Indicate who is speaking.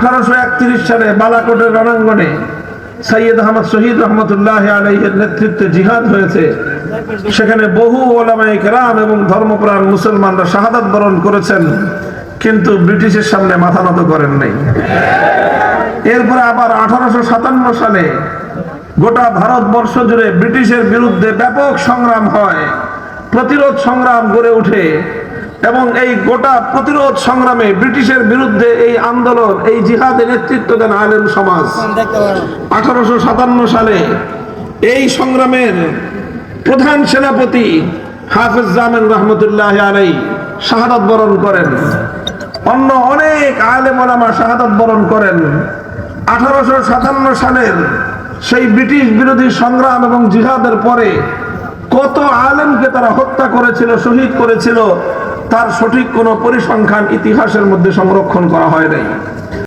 Speaker 1: 1831 সালে বালাকোটের রণাঙ্গনে সৈয়দ আহমদ শহীদ রহমতুল্লাহ আলাইহির নেতৃত্বে জিহাদ হয়েছে। সেখানে বহু ওলামায়ে কেরাম এবং ধর্মপ্রাণ মুসলমানরা শাহাদাত বরণ করেছেন, কিন্তু ব্রিটিশের সামনে মাথা নত করেন নাই। এরপরে আবার 1857 সালে গোটা ভারতবর্ষ জুড়ে ব্রিটিশের বিরুদ্ধে ব্যাপক সংগ্রাম হয়, প্রতিরোধ সংগ্রাম গড়ে ওঠে এবং এই গোটা প্রতিরোধ সংগ্রামে ব্রিটিশের বিরুদ্ধে এই আন্দোলন, এই জিহাদে নেতৃত্ব দেন আলেম সমাজ। 1857 সালে এই সংগ্রামের প্রধান সেনাপতি হাফেজ জামিল রহমতুল্লাহ আলাইহি শাহাদাত বরণ করেন। অন্য অনেক আলেম ওলামা শাহাদাত বরণ করেন। 1857 সালের সেই ব্রিটিশ বিরোধী সংগ্রাম এবং জিহাদের পরে কত আলেমকে তারা হত্যা করেছিল, শহীদ করেছিল, তার সঠিক কোনো পরিসংখ্যান ইতিহাসের মধ্যে সংরক্ষণ করা হয় নাই।